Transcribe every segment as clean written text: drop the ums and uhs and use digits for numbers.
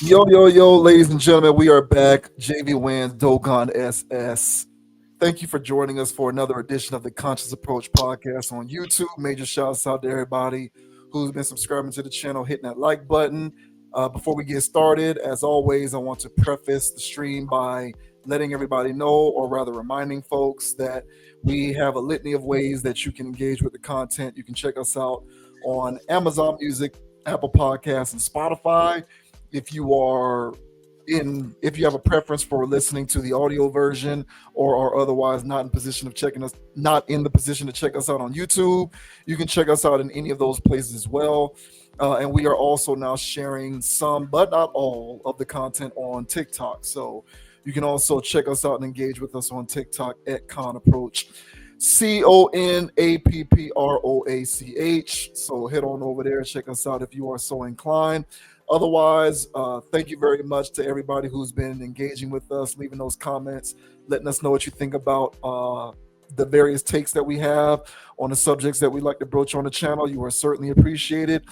Yo, ladies and gentlemen, we are back. JV Wans, Dogon SS. Thank you for joining us for another edition of the Conscious Approach podcast on YouTube. Major shouts out to everybody who's been subscribing to the channel, hitting that like button. Before we get started, as always, I want to preface the stream by letting everybody know, or rather reminding folks, that we have a litany of ways that you can engage with the content. You can check us out on Amazon Music, Apple Podcasts, and Spotify. If you have a preference for listening to the audio version or are otherwise not in the position to check us out on YouTube, you can check us out in any of those places as well. And we are also now sharing some, but not all, of the content on TikTok. So you can also check us out and engage with us on TikTok at Con Approach. CONAPPROACH. So head on over there, check us out if you are so inclined. Otherwise, thank you very much to everybody who's been engaging with us, leaving those comments, letting us know what you think about the various takes that we have on the subjects that we like to broach on the channel. You are certainly appreciated.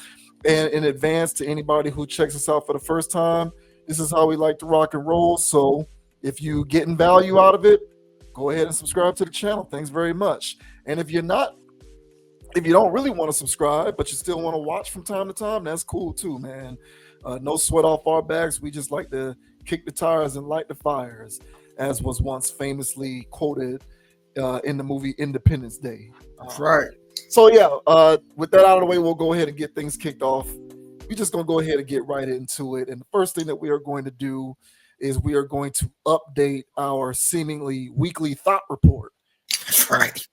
And in advance, to anybody who checks us out for the first time, this is how we like to rock and roll. So if you getting value out of it, go ahead and subscribe to the channel. Thanks very much. And if you don't really want to subscribe, but you still want to watch from time to time, that's cool too, man. No sweat off our backs. We just like to kick the tires and light the fires, as was once famously quoted in the movie Independence Day. That's right. So yeah, with that out of the way, we'll go ahead and get things kicked off. We're just going to go ahead and get right into it. And the first thing that we are going to do is we are going to update our seemingly weekly thought report. That's right.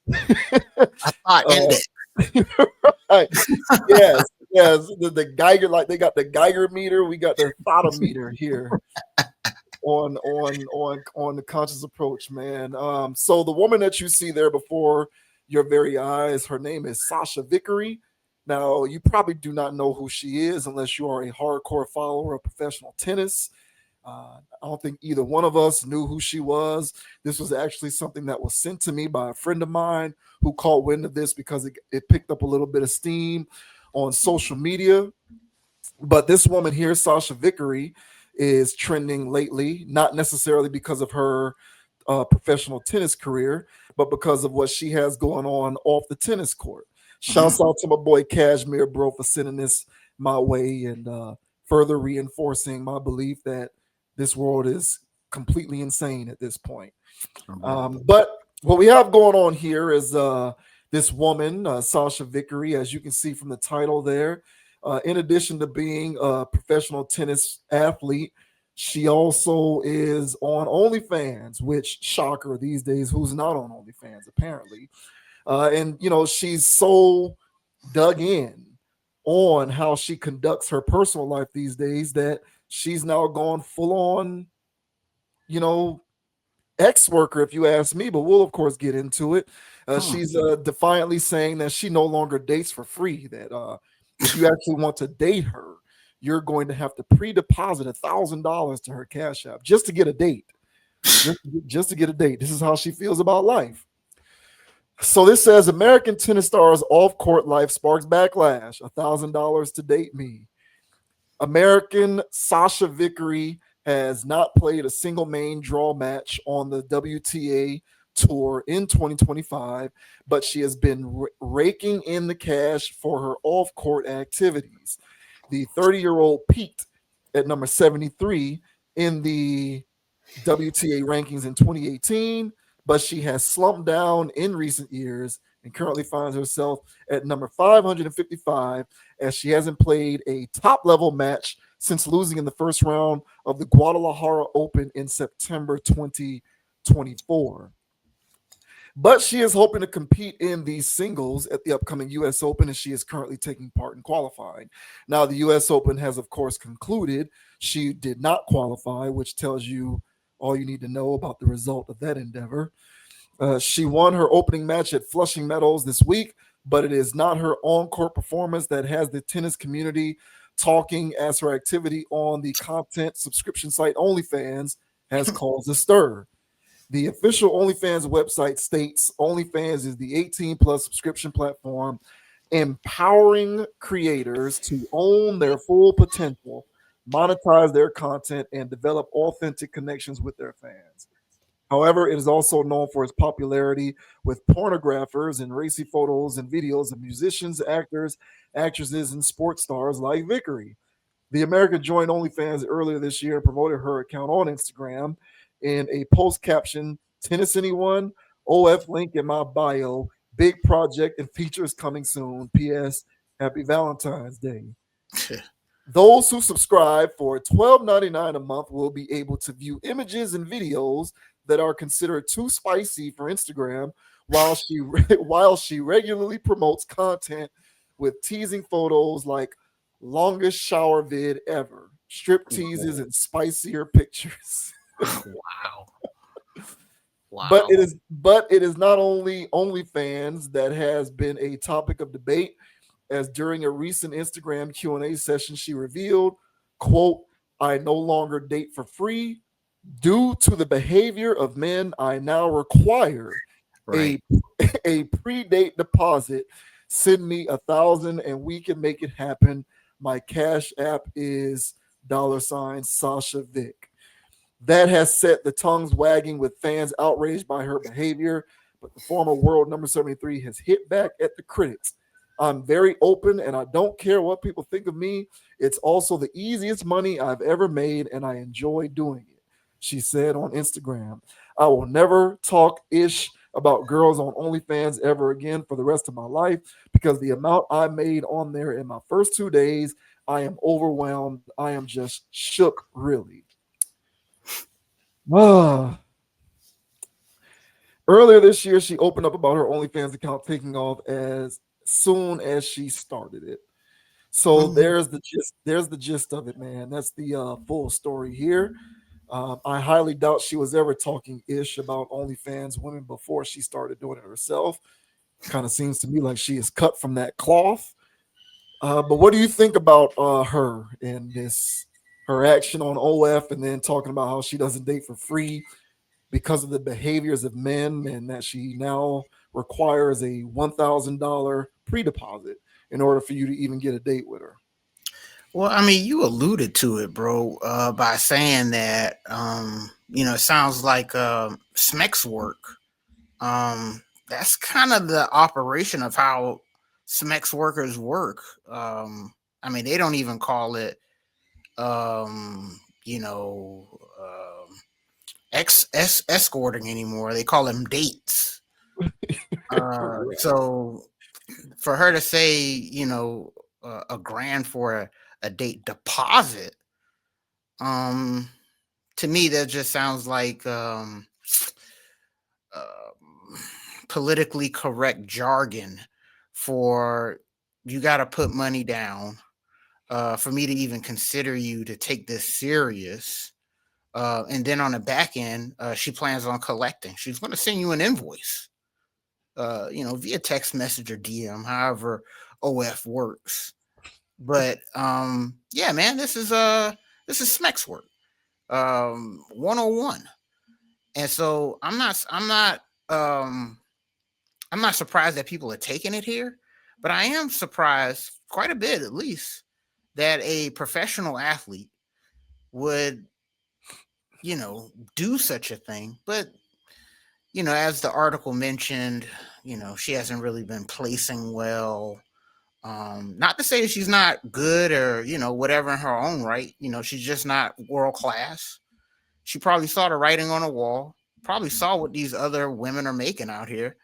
I thought ended. Right. Yes. The Geiger, like they got the Geiger meter, we got the thotometer here on the Conscious Approach, man. So the woman that you see there before your very eyes, her name is Sachia Vickery. Now, you probably do not know who she is unless you are a hardcore follower of professional tennis. I don't think either one of us knew who she was. This was actually something that was sent to me by a friend of mine who caught wind of this because it picked up a little bit of steam on social media. But this woman here, Sachia Vickery, is trending lately, not necessarily because of her professional tennis career, but because of what she has going on off the tennis court. Shouts out to my boy Cashmere, bro, for sending this my way and further reinforcing my belief that this world is completely insane at this point. But what we have going on here is this woman, Sachia Vickery, as you can see from the title there. In addition to being a professional tennis athlete, she also is on Onlyfans, which, shocker these days, who's not on Onlyfans apparently. And, she's so dug in on how she conducts her personal life these days that she's now gone full on, ex-worker, if you ask me, but we'll of course get into it. She's defiantly saying that she no longer dates for free, that if you actually want to date her, you're going to have to pre-deposit $1,000 to her Cash App just to get a date. Just to get a date. This is how she feels about life. So this says American tennis stars off-court life sparks backlash. $1,000 to date me. American Sachia Vickery has not played a single main draw match on the WTA tour in 2025, but she has been raking in the cash for her off-court activities. The 30-year-old peaked at number 73 in the WTA rankings in 2018, but she has slumped down in recent years and currently finds herself at number 555 as she hasn't played a top-level match since losing in the first round of the Guadalajara Open in September 2024. But she is hoping to compete in these singles at the upcoming U.S. Open, and she is currently taking part in qualifying. Now, the U.S. Open has, of course, concluded. She did not qualify, which tells you all you need to know about the result of that endeavor. She won her opening match at Flushing Meadows this week, but it is not her on-court performance that has the tennis community talking, as her activity on the content subscription site OnlyFans has caused a stir. The official OnlyFans website states OnlyFans is the 18-plus subscription platform empowering creators to own their full potential monetize their content, and develop authentic connections with their fans. However, it is also known for its popularity with pornographers and racy photos and videos of musicians, actors, actresses, and sports stars like Vickery. The American joined OnlyFans earlier this year and promoted her account on Instagram in a post caption, Tennis Anyone? OF link in my bio. Big project and features coming soon. P.S. Happy Valentine's Day. Those who subscribe for $12.99 a month will be able to view images and videos that are considered too spicy for Instagram, while she while she regularly promotes content with teasing photos like longest shower vid ever, strip teases, and spicier pictures. Wow. But Wow. it is not only OnlyFans that has been a topic of debate, as during a recent Instagram Q&A session she revealed, quote, I no longer date for free. Due to the behavior of men, I now require a Right. a pre-date deposit. Send me 1,000 and we can make it happen. My cash app is $ Sasha Vic. That has set the tongues wagging with fans outraged by her behavior. But the former world number 73 has hit back at the critics. I'm very open and I don't care what people think of me. It's also the easiest money I've ever made and I enjoy doing it, she said on Instagram. I will never talk ish about girls on OnlyFans ever again for the rest of my life because the amount I made on there in my first 2 days, I am overwhelmed. I am just shook, really. Ah. Earlier this year, she opened up about her OnlyFans account taking off as soon as she started it. So Mhm. there's the gist. There's the gist of it, man. That's the full story here. I highly doubt she was ever talking ish about OnlyFans women before she started doing it herself. Kind of seems to me like she is cut from that cloth. But what do you think about her and this her action on OF, and then talking about how she doesn't date for free because of the behaviors of men, and that she now requires a $1,000 pre-deposit in order for you to even get a date with her? Well, I mean, you alluded to it, bro, by saying that, it sounds like Smeck's work. That's kind of the operation of how Smeck's workers work. I mean, they don't even call it, you know, escorting anymore. They call them dates. Right. So for her to say, a grand for a date deposit, um, to me that just sounds like uh, politically correct jargon for you got to put money down for me to even consider you to take this serious. And then on the back end, she plans on collecting. She's going to send you an invoice, via text message or DM, however OF works. But yeah, man, this is Smeck's work, 101. And so I'm not surprised that people are taking it here, but I am surprised quite a bit, at least, that a professional athlete would, do such a thing. But, as the article mentioned, she hasn't really been placing well. Not to say she's not good or, whatever in her own right. She's just not world class. She probably saw the writing on the wall, probably saw what these other women are making out here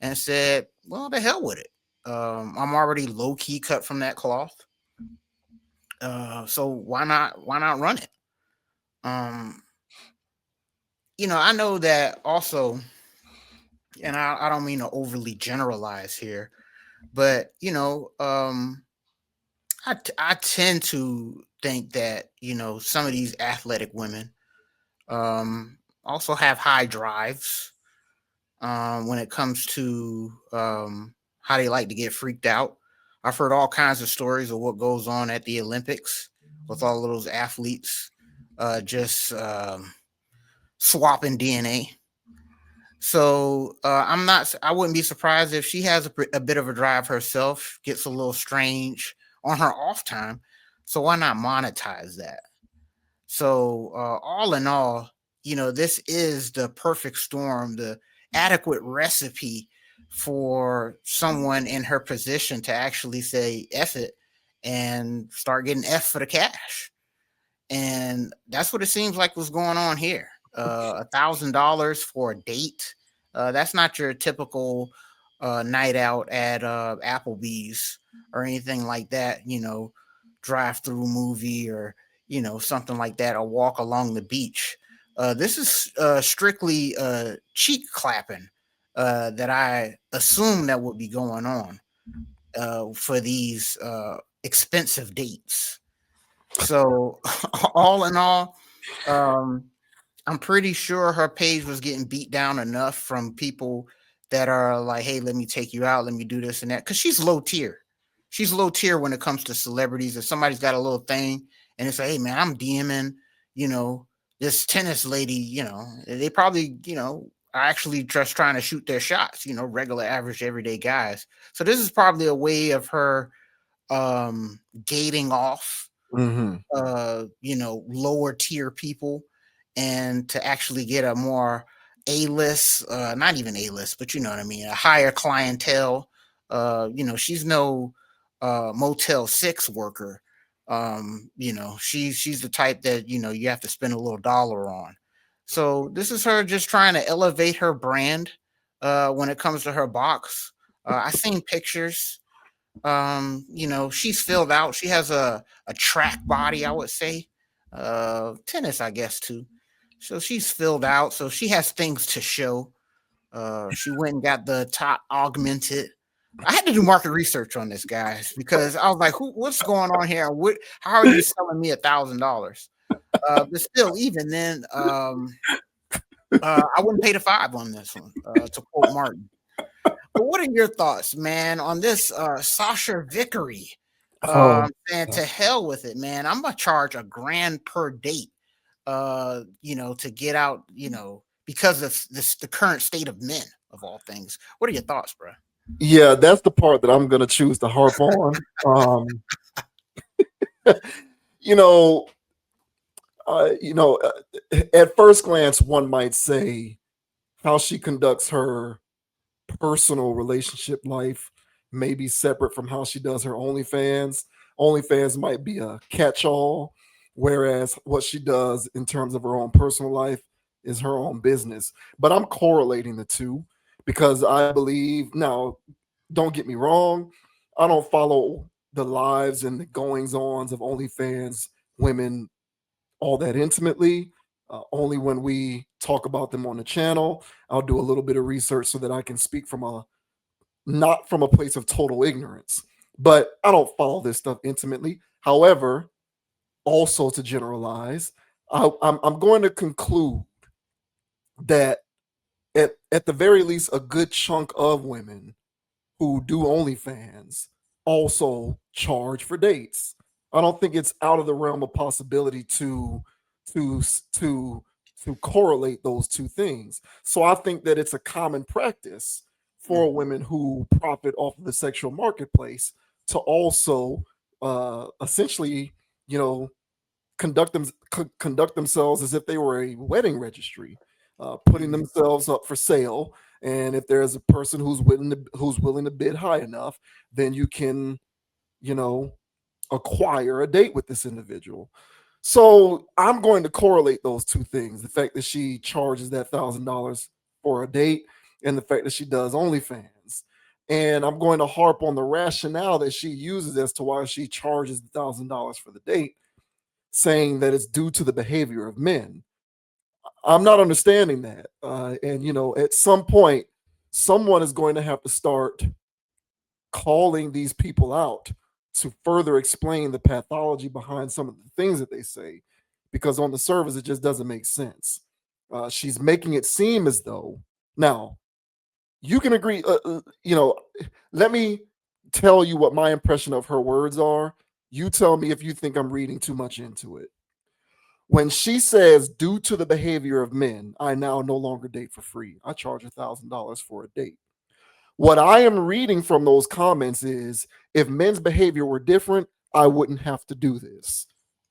and said, well, the hell with it. I'm already low key cut from that cloth. So why not run it? Um, I know that also, and I don't mean to overly generalize here, but I tend to think that some of these athletic women also have high drives when it comes to how they like to get freaked out. I've heard all kinds of stories of what goes on at the Olympics with all of those athletes just swapping DNA. So I wouldn't be surprised if she has a bit of a drive herself, gets a little strange on her off time. So why not monetize that? So, all in all, this is the perfect storm, the adequate recipe for someone in her position to actually say F it and start getting F for the cash. And that's what it seems like was going on here. $1,000 for a date. That's not your typical night out at Applebee's or anything like that. Drive through movie or something like that, or walk along the beach. This is strictly cheek clapping that I assume that would be going on for these expensive dates. So, all in all, um, I'm pretty sure her page was getting beat down enough from people that are like, "Hey, let me take you out, let me do this and that," because she's low tier. She's low tier when it comes to celebrities. If somebody's got a little thing and it's like, "Hey, man, I'm DMing, you know, this tennis lady," they probably, are actually just trying to shoot their shots. Regular, average, everyday guys. So this is probably a way of her gating off Mm-hmm. lower tier people, and to actually get a more A-list, not even A-list, but you know what I mean, a higher clientele. She's no Motel 6 worker. She's the type that you have to spend a little dollar on. So this is her just trying to elevate her brand when it comes to her box. I seen pictures. She's filled out. She has a track body, I would say. Tennis, I guess, too. So she's filled out. So she has things to show. She went and got the top augmented. I had to do market research on this, guys, because I was like, what's going on here? How are you selling me $1,000? But still, even then, I wouldn't pay the 5 on this one, to quote Martin. But what are your thoughts, man, on this Sachia Vickery? Oh, And to hell with it, man. I'm gonna charge $1,000 per date, to get out, because of the current state of men of all things. What are your thoughts, bro? yeah, that's the part that I'm gonna choose to harp on. You know, you know, at first glance, one might say how she conducts her personal relationship life may be separate from how she does her OnlyFans. OnlyFans might be a catch-all, whereas what she does in terms of her own personal life is her own business. But I'm correlating the two because I believe now, don't get me wrong, I don't follow the lives and the goings ons of OnlyFans women all that intimately. Only when we talk about them on the channel, I'll do a little bit of research so that I can speak from a not from a place of total ignorance. But I don't follow this stuff intimately. However, also to generalize, I'm going to conclude that at the very least, a good chunk of women who do OnlyFans also charge for dates. I don't think it's out of the realm of possibility to to to correlate those two things. So I think that it's a common practice for Mm. women who profit off of the sexual marketplace to also essentially, you know, conduct themselves as if they were a wedding registry, putting Mm. themselves up for sale. And if there's a person who's willing to bid high enough, then you can, you know, acquire a date with this individual. So I'm going to correlate those two things: the fact that she charges that $1,000 for a date, and the fact that she does OnlyFans. And I'm going to harp on the rationale that she uses as to why she charges $1,000 for the date, saying that it's due to the behavior of men. I'm not understanding that. And, at some point, someone is going to have to start calling these people out to further explain the pathology behind some of the things that they say, because on the surface, it just doesn't make sense. She's making it seem as though, now, you can agree, let me tell you what my impression of her words are. You tell me if you think I'm reading too much into it. When she says, due to the behavior of men, I now no longer date for free. I charge $1,000 for a date. What I am reading from those comments is, if men's behavior were different, I wouldn't have to do this.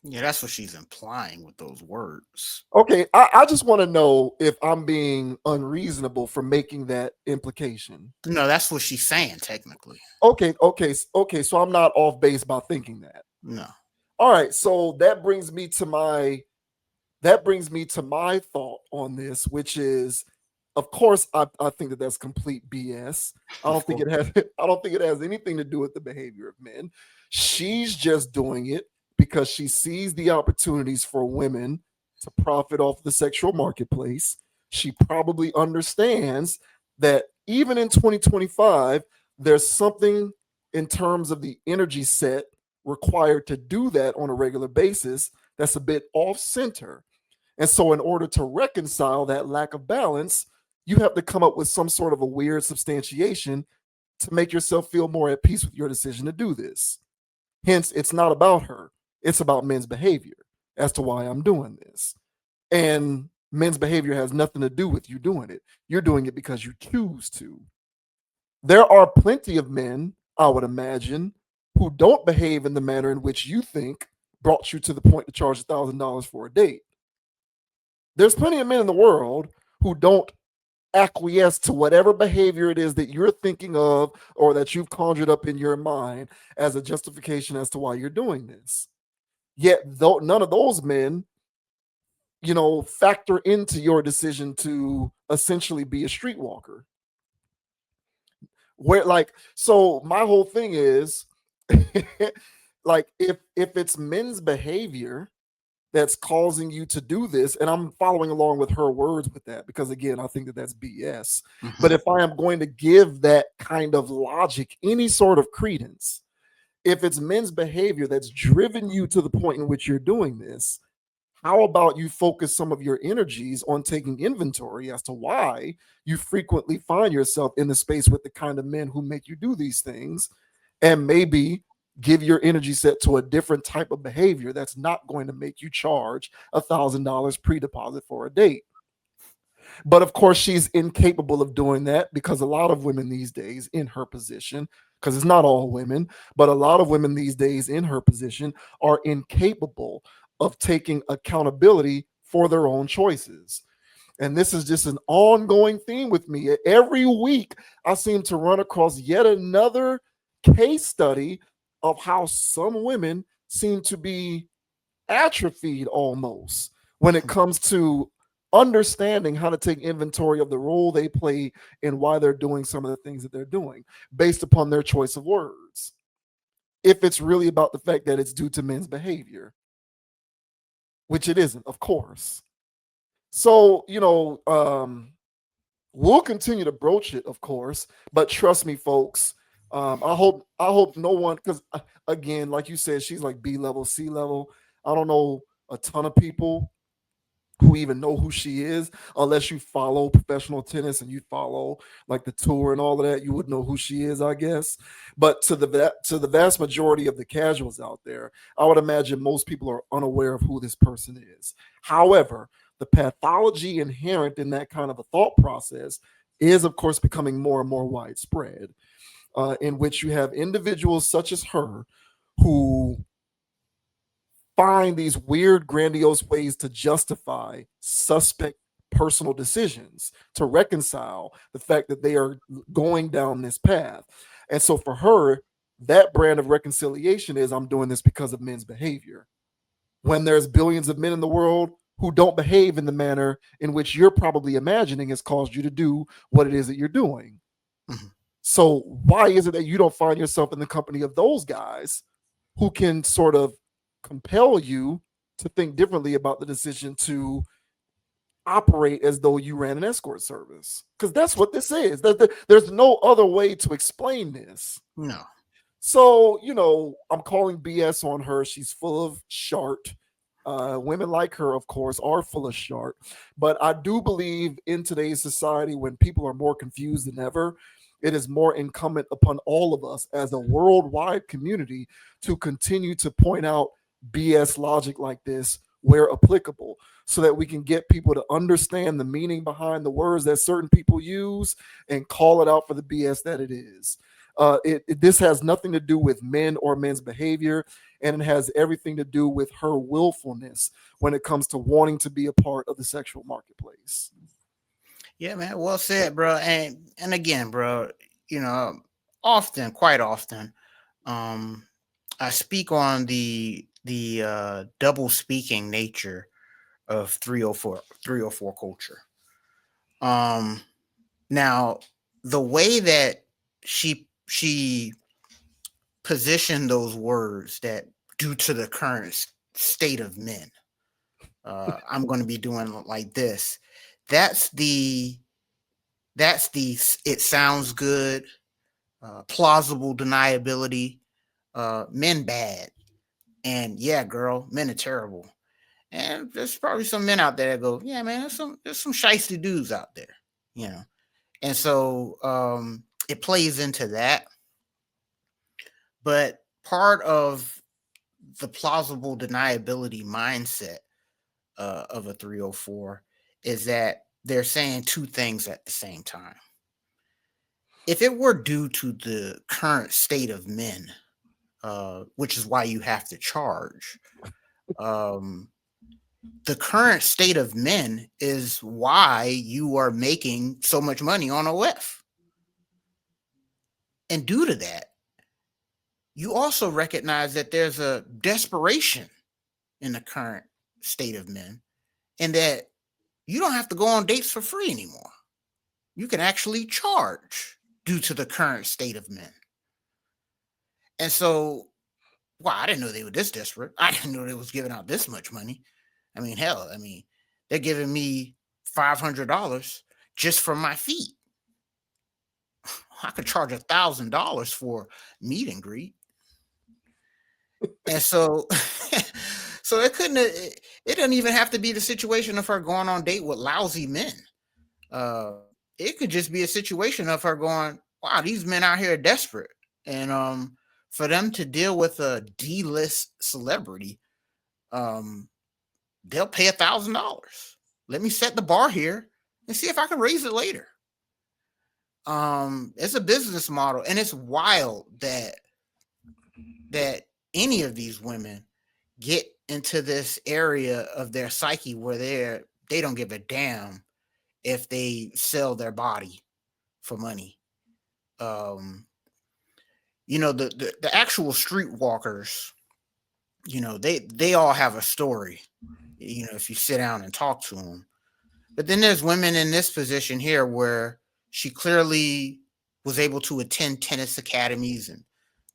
Yeah, that's what she's implying with those words. Okay, I just want to know if I'm being unreasonable for making that implication. No, that's what she's saying technically. Okay. So I'm not off base by thinking that. No. All right, so that brings me to my thought on this, which is, of course, I think that that's complete BS. I Of don't think course. it has. I don't think it has anything to do with the behavior of men. She's just doing it because she sees the opportunities for women to profit off the sexual marketplace. She probably understands that even in 2025, there's something in terms of the energy set required to do that on a regular basis that's a bit off center. And so, in order to reconcile that lack of balance, you have to come up with some sort of a weird substantiation to make yourself feel more at peace with your decision to do this. Hence, it's not about her, it's about men's behavior as to why I'm doing this. And men's behavior has nothing to do with you doing it. You're doing it because you choose to. There are plenty of men, I would imagine, who don't behave in the manner in which you think brought you to the point to charge $1,000 for a date. There's plenty of men in the world who don't acquiesce to whatever behavior it is that you're thinking of or that you've conjured up in your mind as a justification as to why you're doing this. Yet, though none of those men, factor into your decision to essentially be a streetwalker. Where like so my whole thing is like if it's men's behavior that's causing you to do this, and I'm following along with her words with that because again I think that that's BS. But Mm-hmm. if I am going to give that kind of logic any sort of credence, if it's men's behavior that's driven you to the point in which you're doing this, how about you focus some of your energies on taking inventory as to why you frequently find yourself in the space with the kind of men who make you do these things, and maybe give your energy set to a different type of behavior that's not going to make you charge $1,000 pre-deposit for a date. But of course, she's incapable of doing that because a lot of women these days in her position, because it's not all women, but a lot of women these days in her position are incapable of taking accountability for their own choices. And this is just an ongoing theme with me. Every week, I seem to run across yet another case study of how some women seem to be atrophied almost when it comes to understanding how to take inventory of the role they play and why they're doing some of the things that they're doing based upon their choice of words. If it's really about the fact that it's due to men's behavior, which it isn't, of course. So, we'll continue to broach it, of course, but trust me, folks. I hope no one, because again, like you said, she's like B level, C level. I don't know a ton of people who even know who she is unless you follow professional tennis and you follow like the tour and all of that. You would know who she is, I guess. But to the vast majority of the casuals out there, I would imagine most people are unaware of who this person is. However, the pathology inherent in that kind of a thought process is, of course, becoming more and more widespread, in which you have individuals such as her who find these weird, grandiose ways to justify suspect personal decisions to reconcile the fact that they are going down this path. And so for her, that brand of reconciliation is I'm doing this because of men's behavior. When there's billions of men in the world who don't behave in the manner in which you're probably imagining has caused you to do what it is that you're doing. Mm-hmm. So why is it that you don't find yourself in the company of those guys who can sort of compel you to think differently about the decision to operate as though you ran an escort service? Because that's what this is. There's no other way to explain this. No. So, I'm calling BS on her. She's full of shart. Women like her, of course, are full of shart. But I do believe in today's society, when people are more confused than ever, it is more incumbent upon all of us as a worldwide community to continue to point out BS logic like this where applicable, so that we can get people to understand the meaning behind the words that certain people use and call it out for the BS that it is. This has nothing to do with men or men's behavior, and it has everything to do with her willfulness when it comes to wanting to be a part of the sexual marketplace. Yeah, man. Well said, bro. And again, bro, you know, often, quite often, um, I speak on the double speaking nature of 304 culture. Um, Now, the way that she positioned those words, that due to the current state of men, I'm going to be doing like this. That's the that's the it sounds good, plausible deniability. Men bad, and yeah, girl, men are terrible. And there's probably some men out there that go, yeah, man, there's some shiesty dudes out there, you know. And so it plays into that. But part of the plausible deniability mindset of a 304 is that they're saying two things at the same time. If it were due to the current state of men, which is why you have to charge, um, the current state of men is why you are making so much money on OF. And due to that, you also recognize that there's a desperation in the current state of men, and that you don't have to go on dates for free anymore. You can actually charge due to the current state of men. And so, wow, I didn't know they were this desperate. I didn't know they was giving out this much money. I mean, hell, they're giving me $500 just for my feet. I could charge $1,000 for meet and greet. And so, so it doesn't even have to be the situation of her going on date with lousy men. It could just be a situation of her going, wow, these men out here are desperate. And for them to deal with a D-list celebrity, they'll pay $1,000. Let me set the bar here and see if I can raise it later. It's a business model, and it's wild that any of these women get into this area of their psyche where they don't give a damn if they sell their body for money. The actual streetwalkers, they all have a story, if you sit down and talk to them. But then there's women in this position here where she clearly was able to attend tennis academies and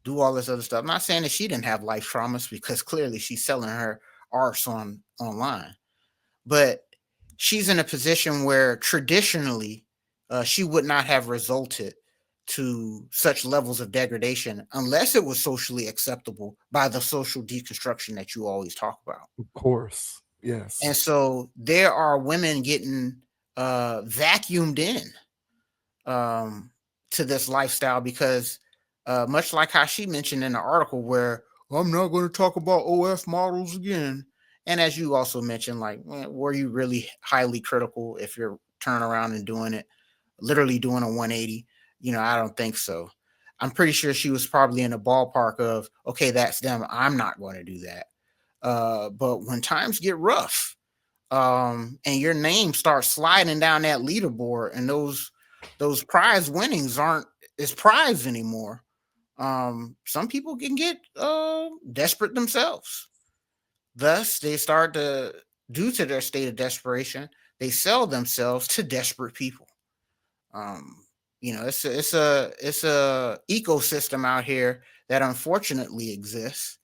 do all this other stuff. I'm not saying that she didn't have life traumas, because clearly she's selling her arts online. But she's in a position where traditionally she would not have resulted to such levels of degradation unless it was socially acceptable by the social deconstruction that you always talk about. Of course. Yes. And so there are women getting vacuumed in to this lifestyle because much like how she mentioned in the article, where I'm not going to talk about OF models again. And as you also mentioned, like, were you really highly critical if you're turning around and doing it, literally doing a 180? I don't think so. I'm pretty sure she was probably in the ballpark of, okay, that's them, I'm not going to do that. But when times get rough, and your name starts sliding down that leaderboard, and those prize winnings aren't as prize anymore, some people can get desperate themselves. Thus, they start to, due to their state of desperation, they sell themselves to desperate people. It's a ecosystem out here that unfortunately exists.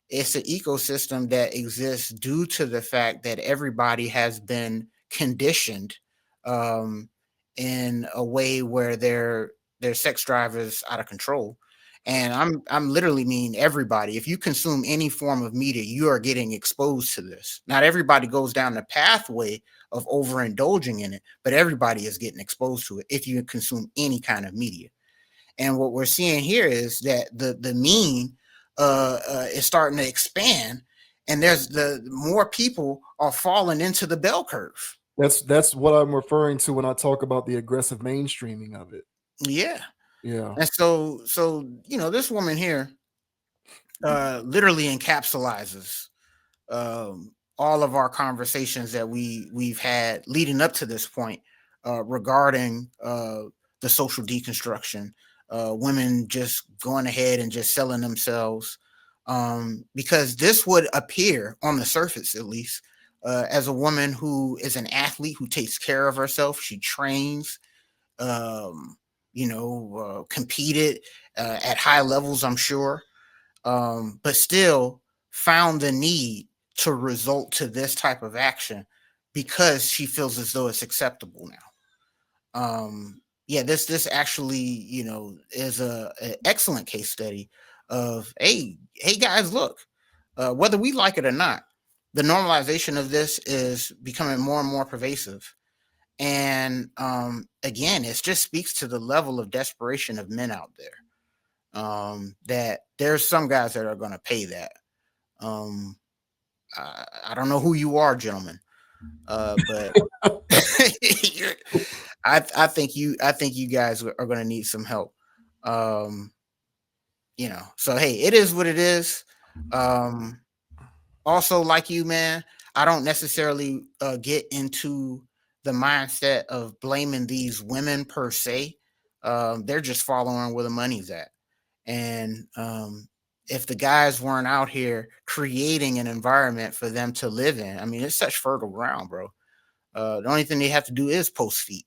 It's an ecosystem that exists due to the fact that everybody has been conditioned in a way where their sex drive is out of control. And I'm literally mean everybody. If you consume any form of media, you are getting exposed to this. Not everybody goes down the pathway of overindulging in it, but everybody is getting exposed to it if you consume any kind of media. And what we're seeing here is that the mean is starting to expand, and there's the more people are falling into the bell curve. That's what I'm referring to when I talk about the aggressive mainstreaming of it. Yeah. Yeah. And so this woman here literally encapsulizes all of our conversations that we've had leading up to this point regarding the social deconstruction, women just going ahead and just selling themselves, because this would appear on the surface, at least, as a woman who is an athlete who takes care of herself. She trains, competed at high levels, I'm sure, but still found the need to result to this type of action because she feels as though it's acceptable now. Yeah, this actually, is a excellent case study of, hey guys, look, whether we like it or not, the normalization of this is becoming more and more pervasive. And again, it just speaks to the level of desperation of men out there, that there's some guys that are going to pay that. Um, I don't know who you are, gentlemen, but I think you guys are going to need some help. Um, so hey, it is what it is. Um, Also, like you, man, I don't necessarily get into the mindset of blaming these women per se. They're just following where the money's at. And if the guys weren't out here creating an environment for them to live in, I mean, it's such fertile ground, bro. The only thing they have to do is post feet.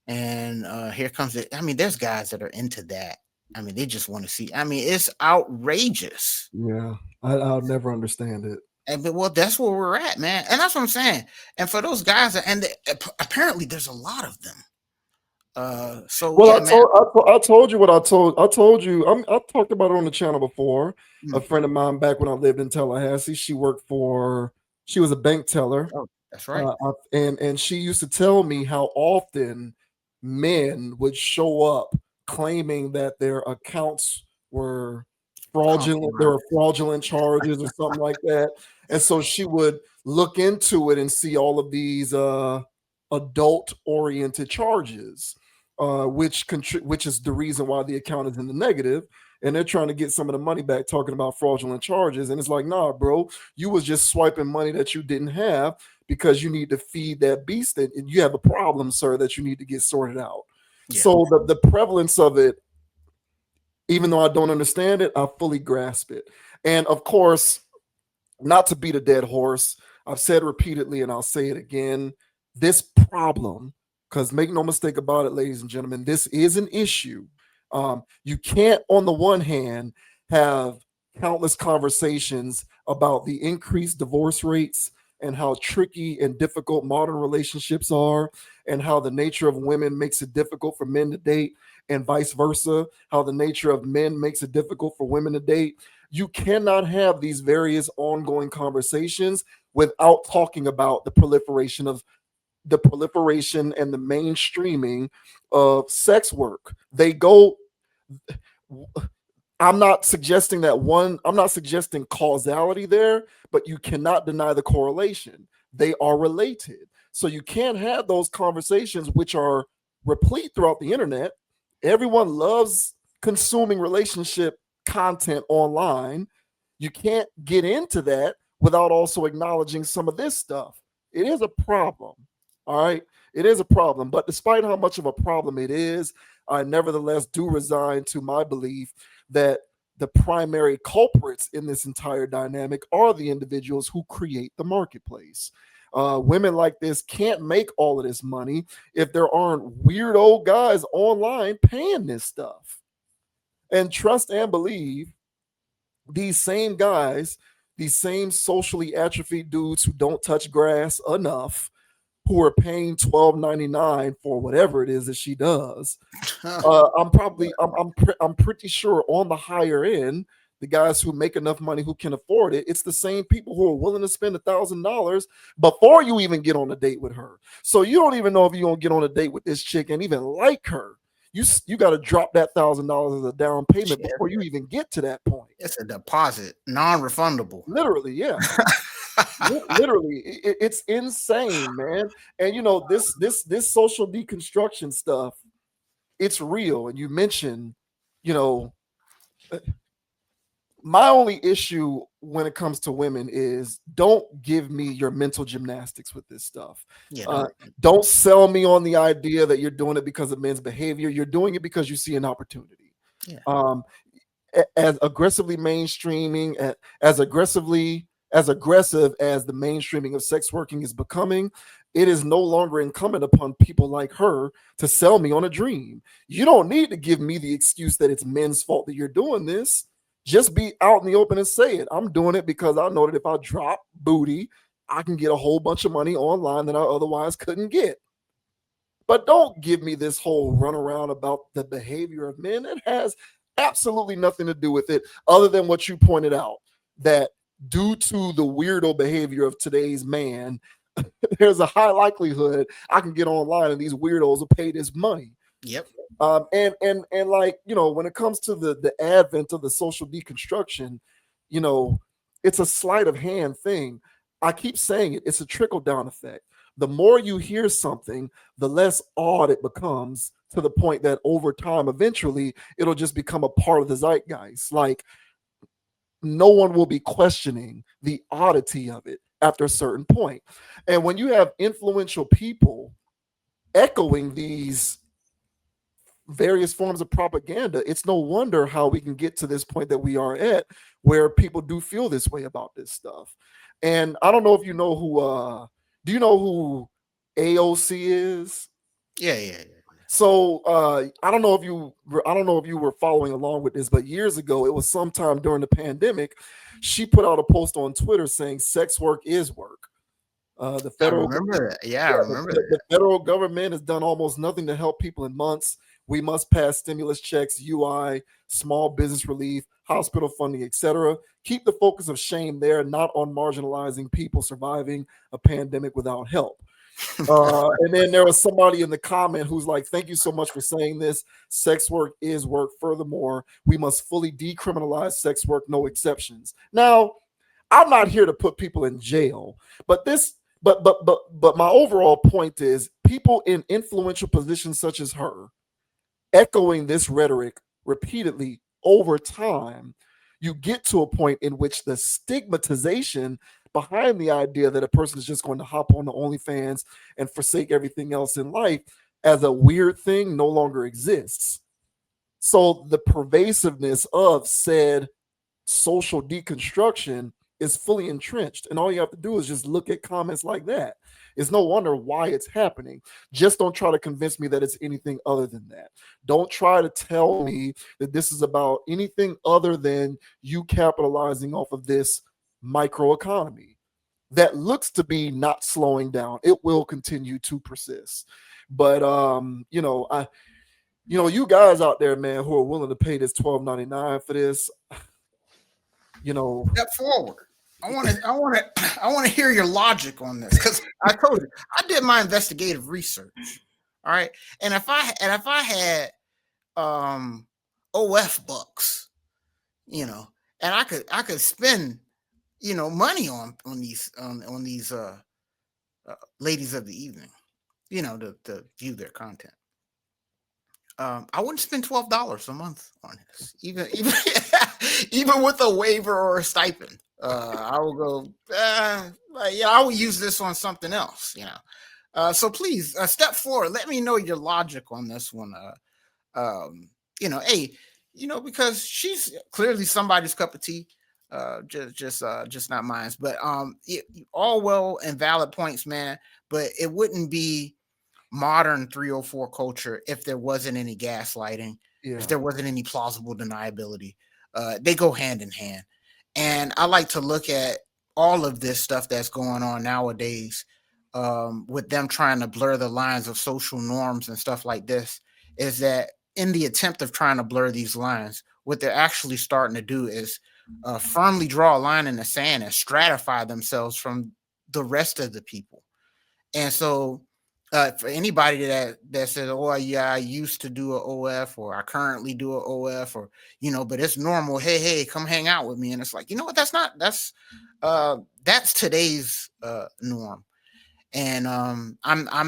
And here comes it. I mean, there's guys that are into that. I mean, they just want to see. I mean, it's outrageous. Yeah. I'll never understand it. Well, that's where we're at, man. And that's what I'm saying. And for those guys, apparently there's a lot of them. So Well, yeah, man. I told you what I told you. I talked about it on the channel before. A Mm. friend of mine back when I lived in Tallahassee, she was a bank teller. Oh, that's right. And she used to tell me how often men would show up claiming that their accounts were fraudulent, there were Compromise. fraudulent charges or something like that. And so she would look into it and see all of these adult oriented charges, which is the reason why the account is in the negative, and they're trying to get some of the money back talking about fraudulent charges. And it's like, nah, bro, you was just swiping money that you didn't have because you need to feed that beast, and you have a problem, sir, that you need to get sorted out. Yeah. So the prevalence of it, even though I don't understand it, I fully grasp it. And of course, not to beat a dead horse, I've said repeatedly and I'll say it again, this problem, because make no mistake about it, ladies and gentlemen, this is an issue. You can't, on the one hand, have countless conversations about the increased divorce rates and how tricky and difficult modern relationships are, and how the nature of women makes it difficult for men to date, and vice versa, how the nature of men makes it difficult for women to date. You cannot have these various ongoing conversations without talking about the proliferation and the mainstreaming of sex work. They go, I'm not suggesting causality there, but you cannot deny the correlation. They are related. So you can't have those conversations, which are replete throughout the internet. Everyone loves consuming relationship content online. You can't get into that without also acknowledging some of this stuff. It is a problem. All right. It is a problem. But despite how much of a problem it is, I nevertheless do resign to my belief that the primary culprits in this entire dynamic are the individuals who create the marketplace. Women like this can't make all of this money if there aren't weird old guys online paying this stuff. And trust and believe, these same guys, these same socially atrophied dudes who don't touch grass enough, who are paying $12.99 for whatever it is that she does. I'm pretty sure on the higher end, the guys who make enough money who can afford it, it's the same people who are willing to spend $1,000 before you even get on a date with her. So you don't even know if you're gonna get on a date with this chick and even like her. You got to drop that $1,000 as a down payment before you even get to that point. It's a deposit, non-refundable. Literally, yeah. Literally, it's insane, man. And this social deconstruction stuff, it's real. And you mentioned, you know, my only issue when it comes to women is don't give me your mental gymnastics with this stuff. Yeah, Uh, don't. don't sell me on the idea that you're doing it because of men's behavior. You're doing it because you see an opportunity. Yeah. Um, as aggressively mainstreaming, as aggressive as the mainstreaming of sex working is becoming, it is no longer incumbent upon people like her to sell me on a dream. You don't need to give me the excuse that it's men's fault that you're doing this. Just be out in the open and say it. I'm doing it because I know that if I drop booty, I can get a whole bunch of money online that I otherwise couldn't get. But don't give me this whole runaround about the behavior of men. It has absolutely nothing to do with it, other than what you pointed out, that due to the weirdo behavior of today's man, there's a high likelihood I can get online and these weirdos will pay this money. Yep. And like, when it comes to the advent of the social deconstruction, you know, it's a sleight of hand thing. I keep saying it, it's a trickle down effect. The more you hear something, the less odd it becomes, to the point that over time, eventually, it'll just become a part of the zeitgeist. Like, no one will be questioning the oddity of it after a certain point. And when you have influential people echoing these various forms of propaganda, it's no wonder how we can get to this point that we are at, where people do feel this way about this stuff. And I don't know if you know who do you know who AOC is? Yeah, yeah, yeah. So I don't know if you were following along with this, but years ago, it was sometime during the pandemic, she put out a post on Twitter saying sex work is work. The I federal remember that. Yeah, I Yeah, remember the that. federal government has done almost nothing to help people in months. We must pass stimulus checks, UI, small business relief, hospital funding, etc. Keep the focus of shame there, not on marginalizing people surviving a pandemic without help. And then there was somebody in the comment who's like, "Thank you so much for saying this. Sex work is work. Furthermore, we must fully decriminalize sex work, no exceptions." Now, I'm not here to put people in jail, but my overall point is people in influential positions such as her echoing this rhetoric repeatedly over time, you get to a point in which the stigmatization behind the idea that a person is just going to hop on the OnlyFans and forsake everything else in life as a weird thing no longer exists. So the pervasiveness of said social deconstruction is fully entrenched. And all you have to do is just look at comments like that. It's no wonder why it's happening. Just don't try to convince me that it's anything other than that. Don't try to tell me that this is about anything other than you capitalizing off of this microeconomy that looks to be not slowing down. It will continue to persist. But you guys out there, man, who are willing to pay this $12.99 for this, you know, Step forward. I want to hear your logic on this, because I told you I did my investigative research. All right, and if I had OF bucks, and I could spend money on these ladies of the evening, to view their content. I wouldn't spend $12 a month on this, even even with a waiver or a stipend. I will go. I will use this on something else. So please step forward. Let me know your logic on this one. Hey, because she's clearly somebody's cup of tea. Just not mine. But all well and valid points, man. But it wouldn't be modern 304 culture if there wasn't any gaslighting, if there wasn't any plausible deniability. They go hand in hand. And I like to look at all of this stuff that's going on nowadays, with them trying to blur the lines of social norms and stuff like this, is that in the attempt of trying to blur these lines, what they're actually starting to do is firmly draw a line in the sand and stratify themselves from the rest of the people. And so for anybody that says, "Oh yeah, I used to do a OF, or I currently do a OF, or but it's normal. Hey, come hang out with me." And it's like, you know what? That's today's norm, and I'm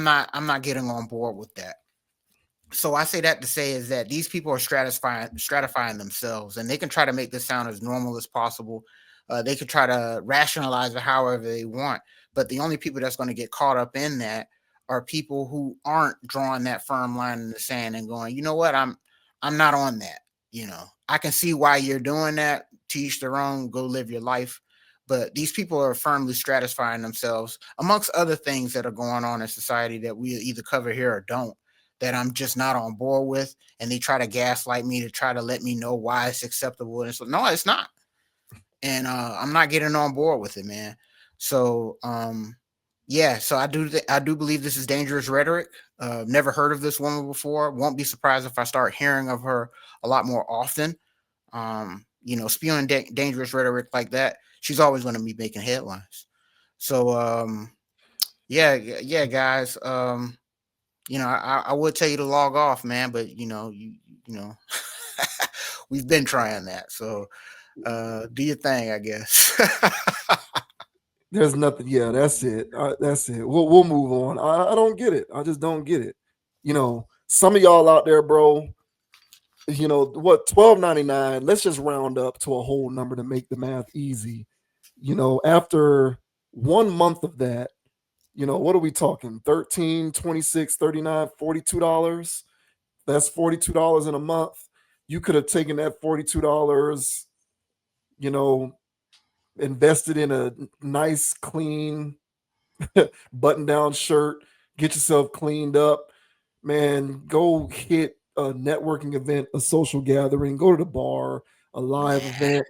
not getting on board with that. So I say that to say is that these people are stratifying themselves, and they can try to make this sound as normal as possible. They could try to rationalize it however they want, but the only people that's going to get caught up in that are people who aren't drawing that firm line in the sand and going, you know what, I'm not on that. You know, I can see why you're doing that. To each their own. Go live your life. But these people are firmly stratifying themselves amongst other things that are going on in society that we either cover here or don't, that I'm just not on board with, and they try to gaslight me to try to let me know why it's acceptable. And so, no, it's not, and I'm not getting on board with it, man. So, yeah, so I do believe this is dangerous rhetoric. Never heard of this woman before. Won't be surprised if I start hearing of her a lot more often. Spewing dangerous rhetoric like that, she's always going to be making headlines. So, yeah, guys. I would tell you to log off, man, but you know, we've been trying that. So, do your thing, I guess. There's nothing. Yeah, that's it. That's it. We'll move on. I don't get it. I just don't get it. Some of y'all out there, bro. What, 12.99? Let's just round up to a whole number to make the math easy. After 1 month of that, what are we talking? 13, 26, 39, $42. That's $42 in a month. You could have taken that $42, you know, invested in a nice, clean, button down shirt, get yourself cleaned up, man. Go hit a networking event, a social gathering, go to the bar, a live Yeah. event.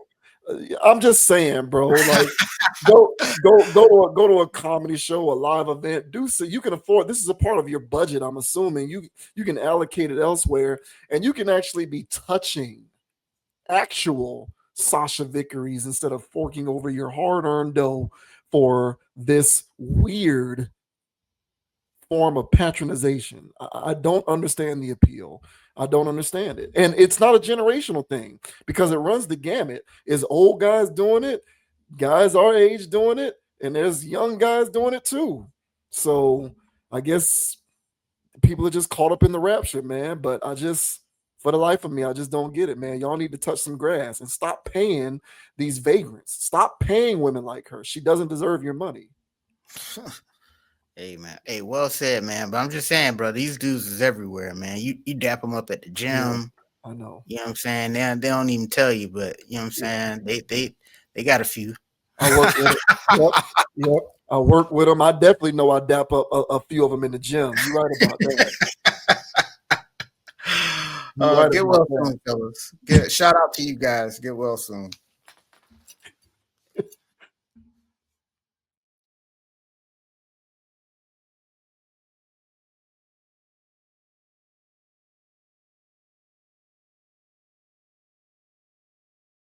I'm just saying, bro, like go to a comedy show, a live event. Do so you can afford. This is a part of your budget. I'm assuming you can allocate it elsewhere, and you can actually be touching actual Sachia Vickeries instead of forking over your hard-earned dough for this weird form of patronization. I don't understand the appeal. I don't understand it. And it's not a generational thing because it runs the gamut. Is old guys doing it, guys our age doing it, and there's young guys doing it too. So I guess people are just caught up in the rapture, man. But for the life of me, I just don't get it, man. Y'all need to touch some grass and stop paying these vagrants. Stop paying women like her. She doesn't deserve your money. Hey, man. Hey, well said, man. But I'm just saying, bro, these dudes is everywhere, man. You dap them up at the Yeah, gym. I know. You know what I'm saying? They don't even tell you, but you know what I'm Yeah. saying? They got a few. I work with it. Yep. Yep. I work with them. I definitely know I dap up a few of them in the gym. You're right about that. You're right Get about well that. soon, fellas. Shout out to you guys. Get well soon.